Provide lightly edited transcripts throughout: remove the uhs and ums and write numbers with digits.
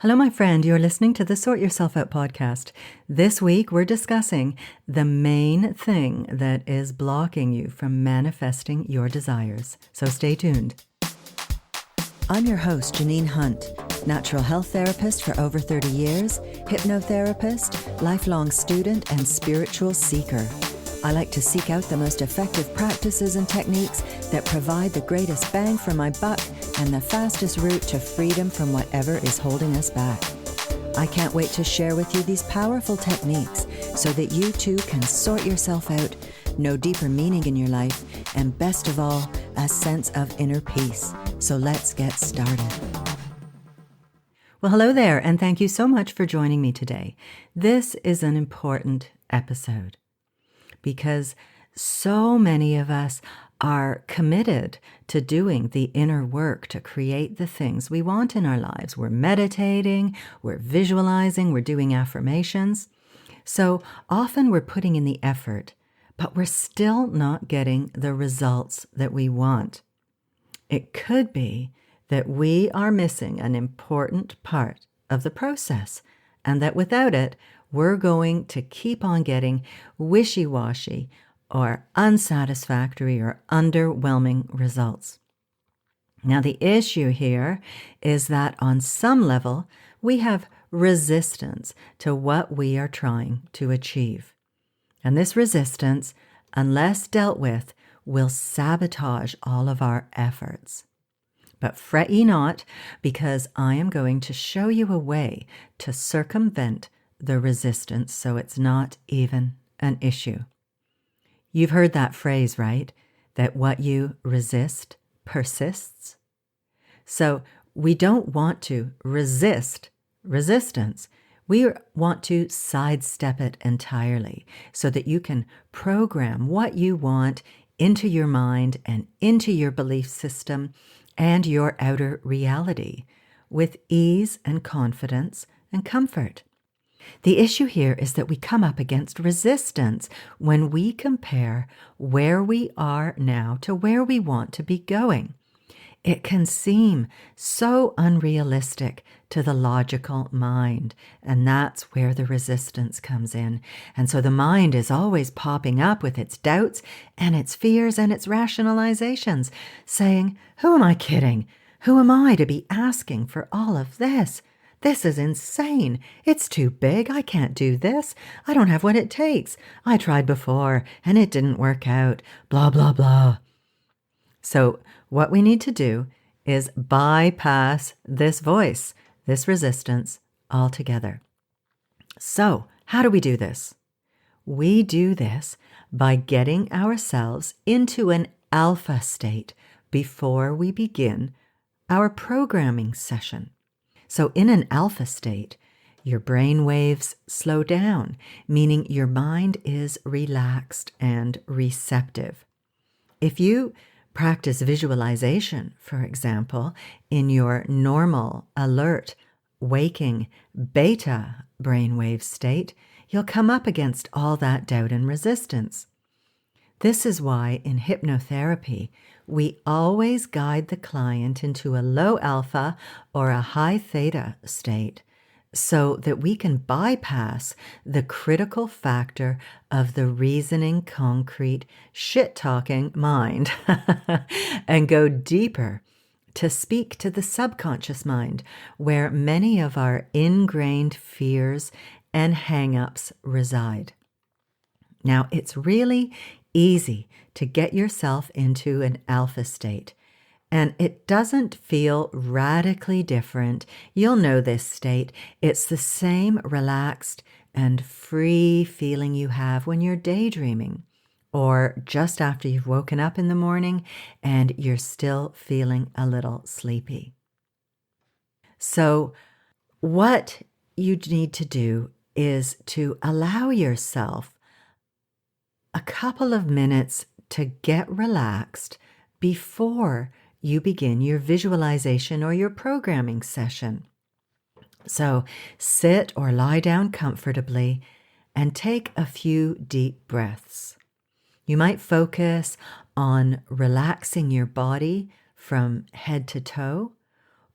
Hello, my friend. You're listening to the Sort Yourself Out podcast. This week, we're discussing the main thing that is blocking you from manifesting your desires. So stay tuned. I'm your host, Janine Hunt, natural health therapist for over 30 years, hypnotherapist, lifelong student, and spiritual seeker. I like to seek out the most effective practices and techniques that provide the greatest bang for my buck and the fastest route to freedom from whatever is holding us back. I can't wait to share with you these powerful techniques so that you too can sort yourself out, know deeper meaning in your life, and best of all, a sense of inner peace. So let's get started. Well, hello there, and thank you so much for joining me today. This is an important episode because so many of us are committed to doing the inner work to create the things we want in our lives. We're meditating, we're visualizing, we're doing affirmations. So often we're putting in the effort, but we're still not getting the results that we want. It could be that we are missing an important part of the process, and that without it, we're going to keep on getting wishy-washy or unsatisfactory or underwhelming results. Now, the issue here is that on some level, we have resistance to what we are trying to achieve. And this resistance, unless dealt with, will sabotage all of our efforts. But fret ye not, because I am going to show you a way to circumvent the resistance so it's not even an issue. You've heard that phrase, right? That what you resist persists. So we don't want to resist resistance. We want to sidestep it entirely so that you can program what you want into your mind and into your belief system and your outer reality with ease and confidence and comfort. The issue here is that we come up against resistance when we compare where we are now to where we want to be going. It can seem so unrealistic to the logical mind, and that's where the resistance comes in. And so the mind is always popping up with its doubts and its fears and its rationalizations, saying, "Who am I kidding? Who am I to be asking for all of this? This is insane. It's too big. I can't do this. I don't have what it takes. I tried before and it didn't work out. Blah, blah, blah." So what we need to do is bypass this voice, this resistance altogether. So how do we do this? We do this by getting ourselves into an alpha state before we begin our programming session. So in an alpha state, your brain waves slow down, meaning your mind is relaxed and receptive. If you practice visualization, for example, in your normal, alert, waking, beta brainwave state, you'll come up against all that doubt and resistance. This is why in hypnotherapy, we always guide the client into a low alpha or a high theta state so that we can bypass the critical factor of the reasoning, concrete, shit-talking mind and go deeper to speak to the subconscious mind where many of our ingrained fears and hang-ups reside. Now, it's really easy to get yourself into an alpha state, and it doesn't feel radically different. You'll know this state. It's the same relaxed and free feeling you have when you're daydreaming or just after you've woken up in the morning and you're still feeling a little sleepy. So what you need to do is to allow yourself a couple of minutes to get relaxed before you begin your visualization or your programming session. So sit or lie down comfortably and take a few deep breaths. You might focus on relaxing your body from head to toe,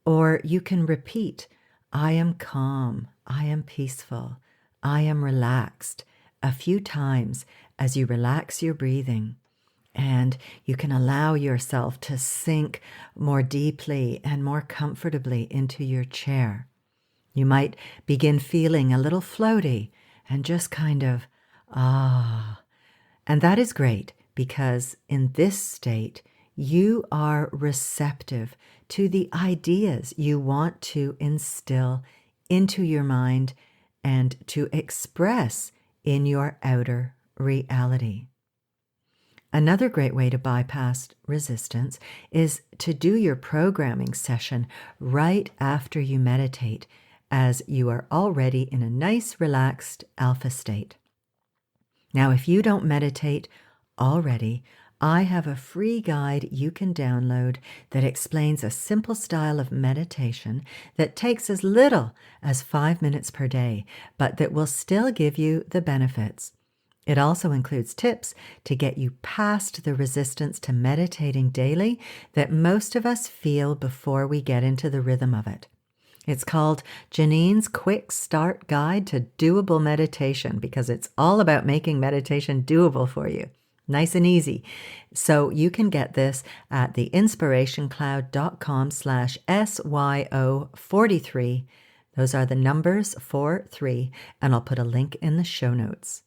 or you can repeat I am calm, I am peaceful, I am relaxed a few times as you relax your breathing. And you can allow yourself to sink more deeply and more comfortably into your chair. You might begin feeling a little floaty and just kind of, And that is great because in this state, you are receptive to the ideas you want to instill into your mind and to express in your outer reality. Another great way to bypass resistance is to do your programming session right after you meditate, as you are already in a nice, relaxed alpha state. Now, if you don't meditate already, I have a free guide you can download that explains a simple style of meditation that takes as little as 5 minutes per day, but that will still give you the benefits. It also includes tips to get you past the resistance to meditating daily that most of us feel before we get into the rhythm of it. It's called Janine's Quick Start Guide to Doable Meditation because it's all about making meditation doable for you. Nice and easy. So you can get this at theinspirationcloud.com/SYO43. Those are the numbers 43, and I'll put a link in the show notes.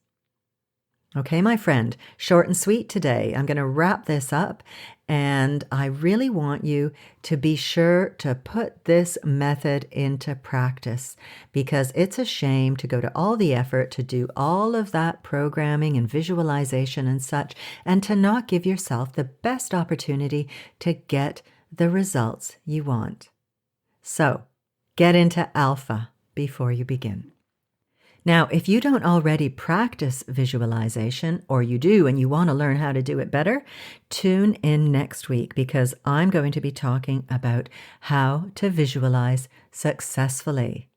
Okay, my friend, short and sweet today. I'm going to wrap this up, and I really want you to be sure to put this method into practice because it's a shame to go to all the effort to do all of that programming and visualization and such, and to not give yourself the best opportunity to get the results you want. So, get into alpha before you begin. Now, if you don't already practice visualization, or you do and you want to learn how to do it better, tune in next week because I'm going to be talking about how to visualize successfully.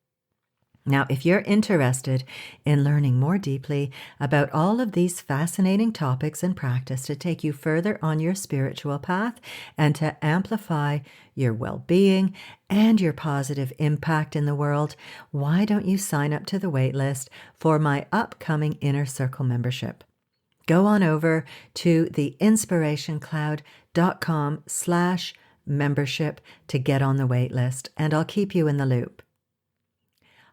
Now, if you're interested in learning more deeply about all of these fascinating topics and practice to take you further on your spiritual path and to amplify your well-being and your positive impact in the world, why don't you sign up to the waitlist for my upcoming Inner Circle membership? Go on over to theinspirationcloud.com/membership to get on the waitlist, and I'll keep you in the loop.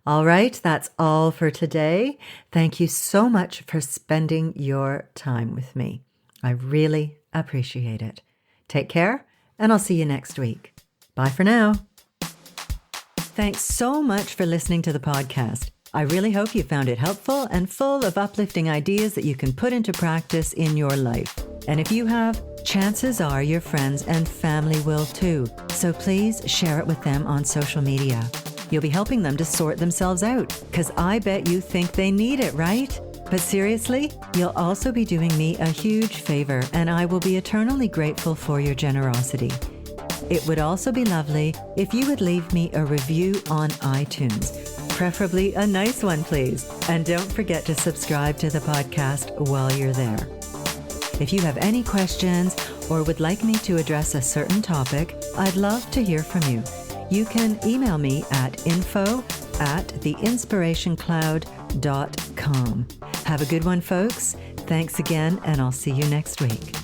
All right, that's all for today. Thank you so much for spending your time with me. I really appreciate it. Take care, and I'll see you next week. Bye for now. Thanks so much for listening to the podcast. I really hope you found it helpful and full of uplifting ideas that you can put into practice in your life. And if you have, chances are your friends and family will too. So please share it with them on social media. You'll be helping them to sort themselves out, because I bet you think they need it, right? But seriously, you'll also be doing me a huge favor, and I will be eternally grateful for your generosity. It would also be lovely if you would leave me a review on iTunes, preferably a nice one, please. And don't forget to subscribe to the podcast while you're there. If you have any questions or would like me to address a certain topic, I'd love to hear from you. You can email me at info@theinspirationcloud.com. Have a good one, folks. Thanks again, and I'll see you next week.